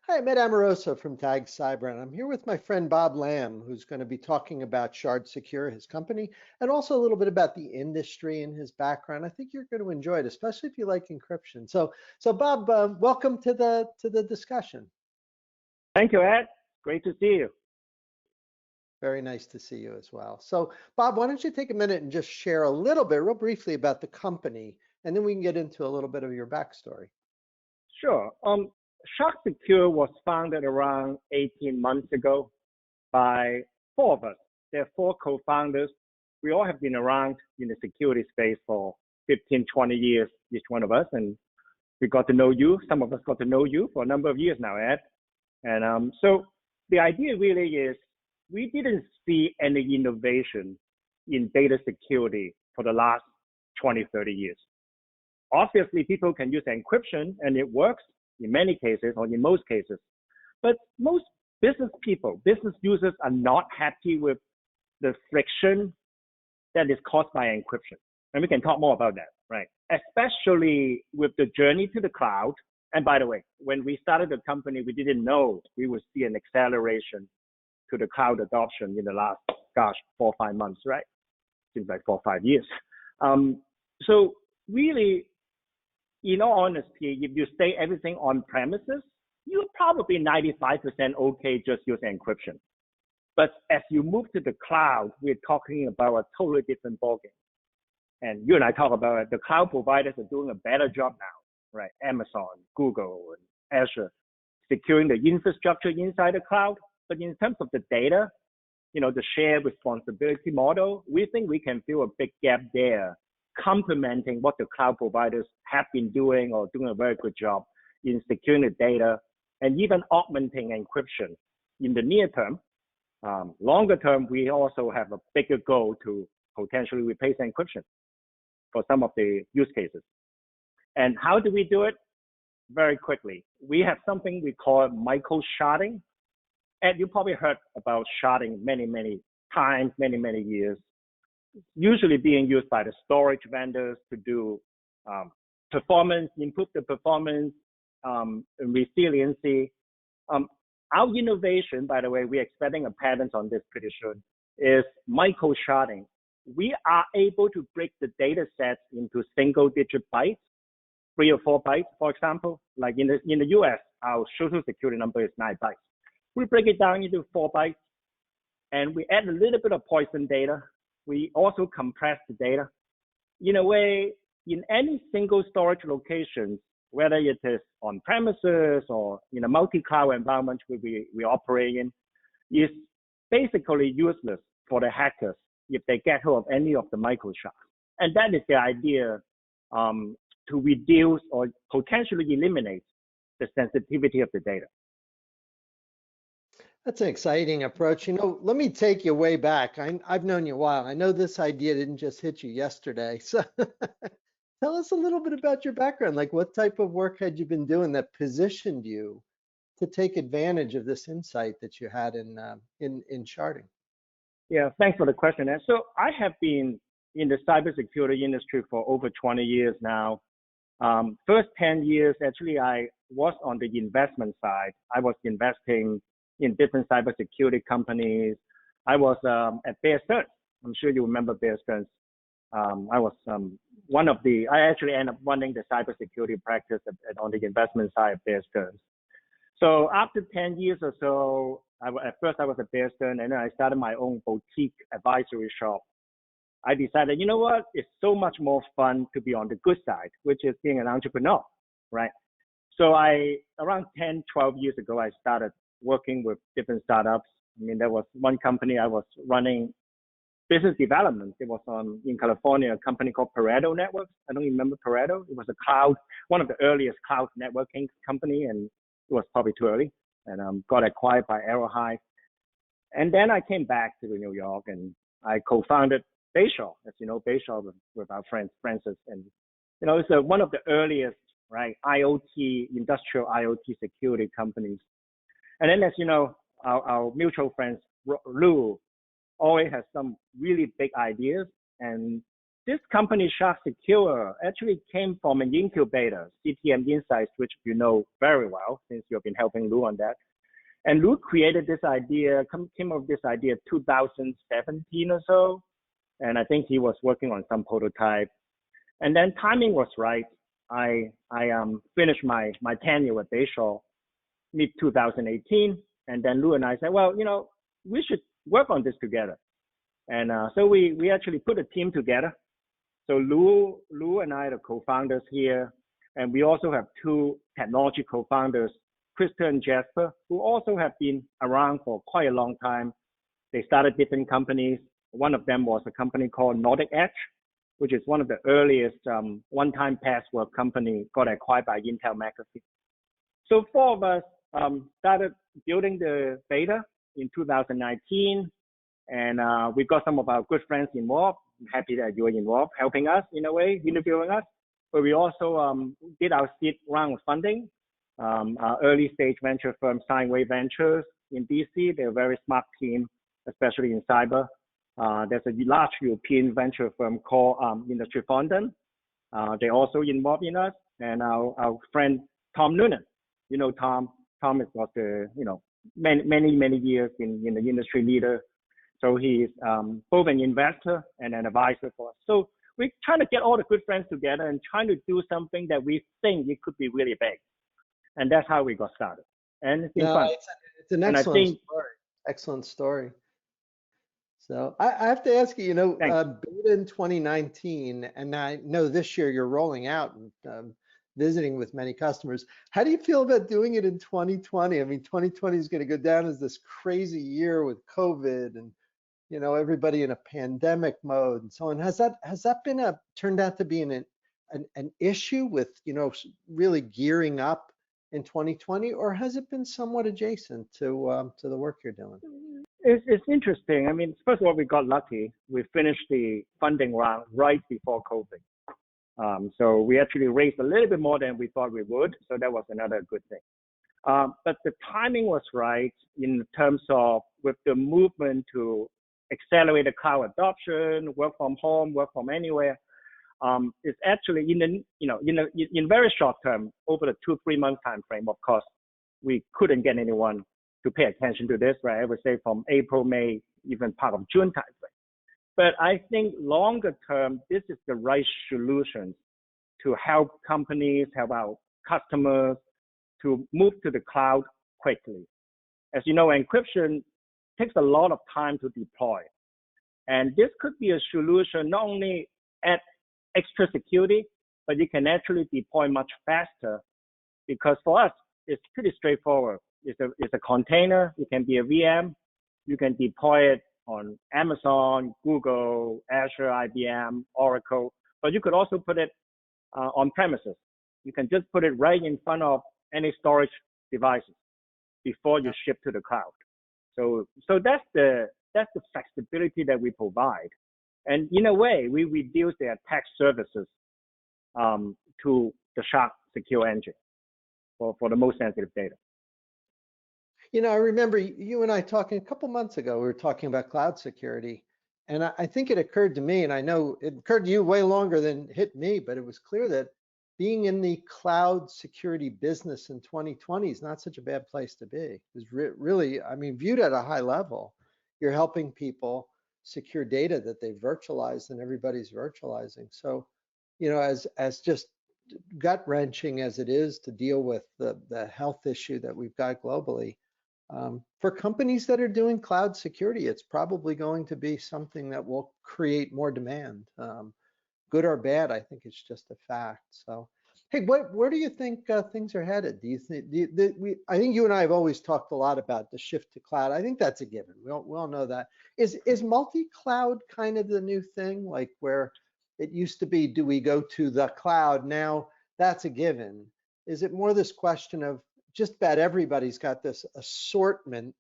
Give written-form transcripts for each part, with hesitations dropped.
Hi, I'm Ed Amoroso from Tag Cyber, and I'm here with my friend Bob Lamb, who's going to be talking about ShardSecure, his company, and also a little bit about the industry and his background. I think you're going to enjoy it, especially if you like encryption. So Bob, welcome to the discussion. Thank you, Ed. Great to see you. Very nice to see you as well. So, Bob, why don't you take a minute and just share a little bit, real briefly, about the company, and then we can get into a little bit of your backstory. Sure. ShardSecure was founded around 18 months ago by four of us. There are four co-founders. We all have been around in the security space for 15, 20 years, each one of us, and we got to know you. Some of us got to know you for a number of years now, Ed. And so the idea really is we didn't see any innovation in data security for the last 20, 30 years. Obviously, people can use encryption and it works in many cases or in most cases. But most business people, business users are not happy with the friction that is caused by encryption. And we can talk more about that, right? Especially with the journey to the cloud. And by the way, when we started the company, we didn't know we would see an acceleration to the cloud adoption in the last, 4 or 5 months, right? Seems like 4 or 5 years. So really, in all honesty, if you stay everything on premises, you're probably 95% okay just using encryption. But as you move to the cloud, we're talking about a totally different ballgame. And you and I talk about it, the cloud providers are doing a better job now, right? Amazon, Google, and Azure, securing the infrastructure inside the cloud. But in terms of the data, the shared responsibility model, we think we can fill a big gap there, complementing what the cloud providers have been doing or doing a very good job in securing the data and even augmenting encryption in the near term. Longer term, we also have a bigger goal to potentially replace encryption for some of the use cases. And how do we do it? Very quickly. We have something we call micro-sharding. And you probably heard about sharding many, many times, many, many years. Usually being used by the storage vendors to do performance, improve the performance, and resiliency. Our innovation, by the way, we're expecting a patent on this pretty soon, is micro-sharding. We are able to break the data sets into single-digit bytes, 3 or 4 bytes, for example. Like in the US, our social security number is 9 bytes. We break it down into 4 bytes, and we add a little bit of poison data. We also compress the data. In a way, in any single storage location, whether it is on premises or in a multi-cloud environment we operate in, is basically useless for the hackers if they get hold of any of the micro-shards. And that is the idea to reduce or potentially eliminate the sensitivity of the data. That's an exciting approach. Let me take you way back. I've known you a while. I know this idea didn't just hit you yesterday. So tell us a little bit about your background. Like, what type of work had you been doing that positioned you to take advantage of this insight that you had in sharding? Yeah, thanks for the question. And so I have been in the cybersecurity industry for over 20 years now. First 10 years, actually, I was on the investment side. I was investing in different cybersecurity companies. I was at Bear Stearns. I'm sure you remember Bear Stearns. I was I actually ended up running the cybersecurity practice on the investment side of Bear Stearns. So after 10 years or so, at first I was at Bear Stearns, and then I started my own boutique advisory shop. I decided, you know what, it's so much more fun to be on the good side, which is being an entrepreneur, right? So around 10, 12 years ago, I started working with different startups. I mean, there was one company I was running business development. It was in California, a company called Pareto Networks. I don't remember Pareto. It was one of the earliest cloud networking company, and it was probably too early, and got acquired by Aerohive. And then I came back to New York, and I co-founded Bayshore, as you know, Bayshore with our friend Francis. And, it's one of the earliest, right, IoT, industrial IoT security companies. And then, as you know, our mutual friends, Lou, always has some really big ideas. And this company, ShardSecure, actually came from an incubator, CTM Insights, which you know very well since you've been helping Lou on that. And Lou created this idea, came up with this idea 2017 or so. And I think he was working on some prototype. And then timing was right. I finished my tenure with Bayshore mid 2018. And then Lou and I said, well, you know, we should work on this together. And so we actually put a team together. So Lou and I are the co-founders here. And we also have two technology co-founders, Krista and Jasper, who also have been around for quite a long time. They started different companies. One of them was a company called Nordic Edge, which is one of the earliest one-time password company, got acquired by Intel McAfee. So four of us started building the beta in 2019, and we got some of our good friends involved. I'm happy that you're involved, helping us in a way, interviewing us. But we also did our seed round of funding. Our early stage venture firm, Steinway Ventures in DC, they're a very smart team, especially in cyber. There's a large European venture firm called Industry Fondant. They also involved in us, and our friend Tom Noonan. You know Tom. Tom has got the many years in the industry leader. So he's both an investor and an advisor for us. So we're trying to get all the good friends together and trying to do something that we think it could be really big. And that's how we got started. And it's been fun. It's an excellent story. Excellent story. So I have to ask you, beta in 2019, and I know this year you're rolling out and visiting with many customers. How do you feel about doing it in 2020? I mean, 2020 is going to go down as this crazy year with COVID and, everybody in a pandemic mode and so on. Has that been turned out to be an issue with, really gearing up in 2020, or has it been somewhat adjacent to the work you're doing? It's interesting. I mean, first of all, we got lucky. We finished the funding round right before COVID. So we actually raised a little bit more than we thought we would. So that was another good thing. But the timing was right in terms of with the movement to accelerate the cloud adoption, work from home, work from anywhere. It's actually in very short term, over the 2-3 month time frame. Of course, we couldn't get anyone to pay attention to this, right? I would say from April, May, even part of June time frame. But I think longer term, this is the right solution to help companies, help our customers to move to the cloud quickly. As you know, encryption takes a lot of time to deploy. And this could be a solution not only at extra security, but you can actually deploy much faster, because for us, it's pretty straightforward. It's a container. It can be a VM. You can deploy it on Amazon, Google, Azure, IBM, Oracle, but you could also put it on premises. You can just put it right in front of any storage devices before you ship to the cloud. So that's the flexibility that we provide. And in a way, we reduce the attack services to the ShardSecure engine for the most sensitive data. I remember you and I talking a couple months ago, we were talking about cloud security. And I think it occurred to me, and I know it occurred to you way longer than it hit me, but it was clear that being in the cloud security business in 2020 is not such a bad place to be. It's really, I mean, viewed at a high level, you're helping people secure data that they virtualized and everybody's virtualizing. So, as just gut wrenching as it is to deal with the health issue that we've got globally, for companies that are doing cloud security, it's probably going to be something that will create more demand. Good or bad, I think it's just a fact. So, hey, where do you think things are headed? Do you think I think you and I have always talked a lot about the shift to cloud. I think that's a given. We all know that. Is multi-cloud kind of the new thing, like where it used to be, do we go to the cloud? Now that's a given. Is it more this question of just about everybody's got this assortment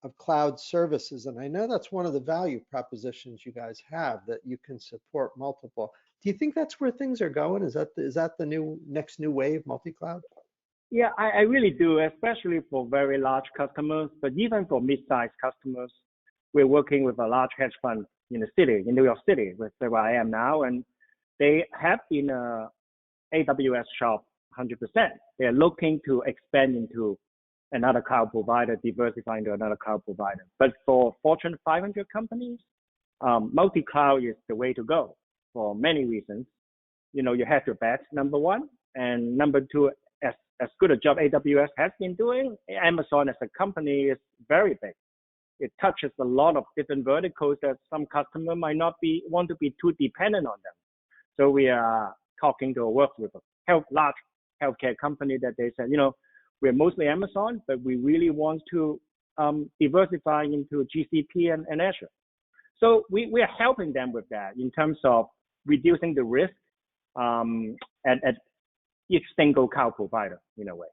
of cloud services? And I know that's one of the value propositions you guys have, that you can support multiple. Do you think that's where things are going? Is that the next new wave, multi-cloud? Yeah, I really do, especially for very large customers, but even for mid-sized customers. we're working with a large hedge fund in the city, in New York City, where I am now, and they have been a AWS shop 100%. They're looking to expand into another cloud provider, diversify into another cloud provider. But for Fortune 500 companies, multi-cloud is the way to go for many reasons. You know, you have to bet, number one, and number two, as good a job AWS has been doing, Amazon as a company is very big. It touches a lot of different verticals that some customer might not want to be too dependent on them. So we are talking to work with a large healthcare company that they said, you know, we're mostly Amazon, but we really want to diversify into GCP and Azure. So we are helping them with that in terms of reducing the risk at each single cloud provider in a way.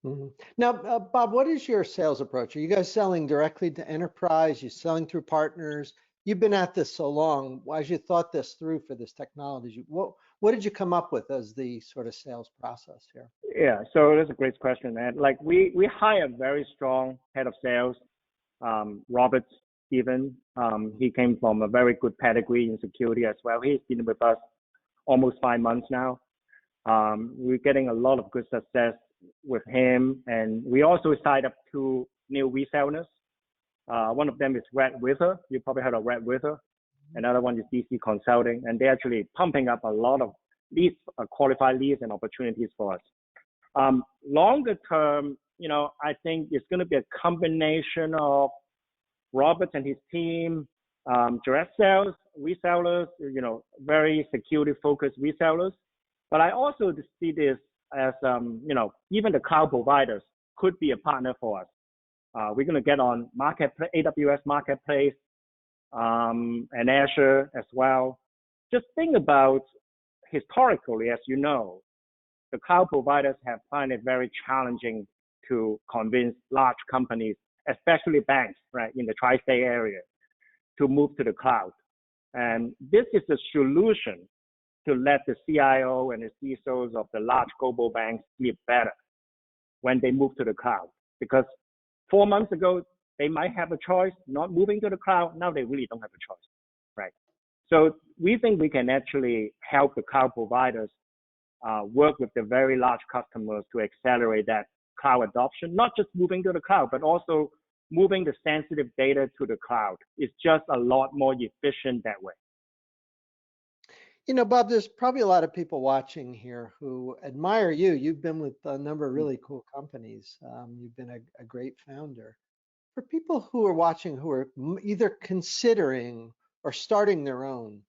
Mm-hmm. Now, Bob, what is your sales approach? Are you guys selling directly to enterprise? You're selling through partners? You've been at this so long. As you thought this through for this technology, what did you come up with as the sort of sales process here? Yeah, so that's a great question, man. Like we hire a very strong head of sales, Robert Stephen. He came from a very good pedigree in security as well. He's been with us almost 5 months now. We're getting a lot of good success with him, and we also signed up 2 new resellers. One of them is Red River. You probably heard of Red River. Another one is DC Consulting, and they're actually pumping up a lot of leads, qualified leads and opportunities for us. Longer term, you know, I think it's going to be a combination of Robert and his team, direct sales, resellers, you know, very security focused resellers. But I also see this as, you know, even the cloud providers could be a partner for us. We're going to get on AWS Marketplace and Azure as well. Just think about historically, as you know, the cloud providers have found it very challenging to convince large companies, especially banks, right, in the tri-state area, to move to the cloud. And this is a solution to let the CIO and the CISOs of the large global banks sleep better when they move to the cloud. Because 4 months ago, they might have a choice not moving to the cloud. Now they really don't have a choice, right? So we think we can actually help the cloud providers work with the very large customers to accelerate that cloud adoption, not just moving to the cloud, but also moving the sensitive data to the cloud. It's just a lot more efficient that way. You know, Bob, there's probably a lot of people watching here who admire you. You've been with a number of really cool companies. You've been a great founder. For people who are watching who are either considering or starting their own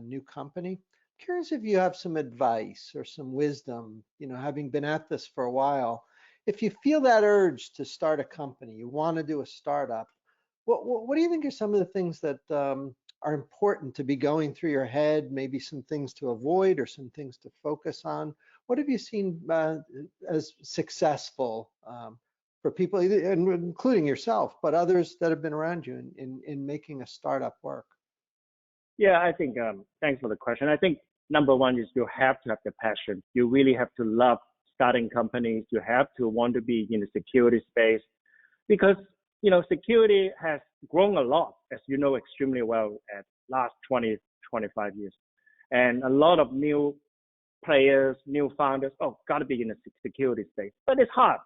new company, I'm curious if you have some advice or some wisdom, you know, having been at this for a while. If you feel that urge to start a company, you want to do a startup, what do you think are some of the things that are important to be going through your head, maybe some things to avoid or some things to focus on? What have you seen as successful for people, including yourself, but others that have been around you in making a startup work? Yeah, I think, thanks for the question. I think number one is you have to have the passion. You really have to love starting companies. You have to want to be in the security space because, you know, security has grown a lot, as you know extremely well, at last 20, 25 years. And a lot of new players, new founders, got to be in the security space. But it's hard,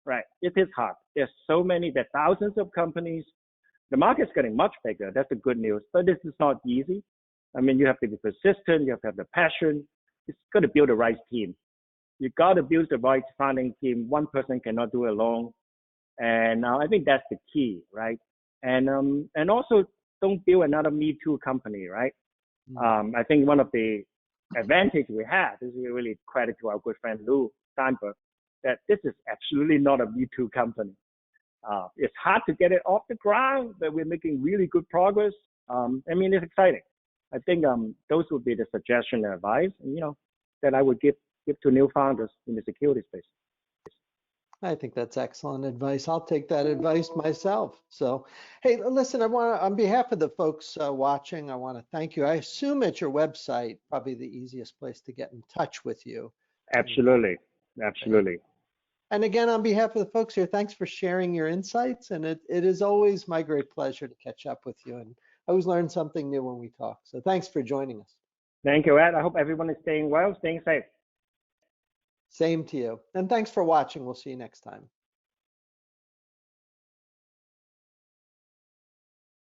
right? It is hard. There's so many, there are thousands of companies. The market's getting much bigger. That's the good news. But this is not easy. I mean, you have to be persistent. You have to have the passion. It's got to build the right team. You got to build the right founding team. One person cannot do it alone. And I think that's the key, right? And also don't build another Me Too company, right? I think one of the advantage we have is we really credit to our good friend Lou Steinberg that this is absolutely not a Me Too company. It's hard to get it off the ground, but we're making really good progress. I mean, it's exciting. I think those would be the suggestion and advice, you know, that I would give to new founders in the security space. I think that's excellent advice. I'll take that advice myself. So, hey, listen, I want to, on behalf of the folks watching, I want to thank you. I assume at your website, probably the easiest place to get in touch with you. Absolutely. Absolutely. And again, on behalf of the folks here, thanks for sharing your insights. And it is always my great pleasure to catch up with you. And I always learn something new when we talk. So thanks for joining us. Thank you, Ed. I hope everyone is staying well, staying safe. Same to you. And thanks for watching. We'll see you next time.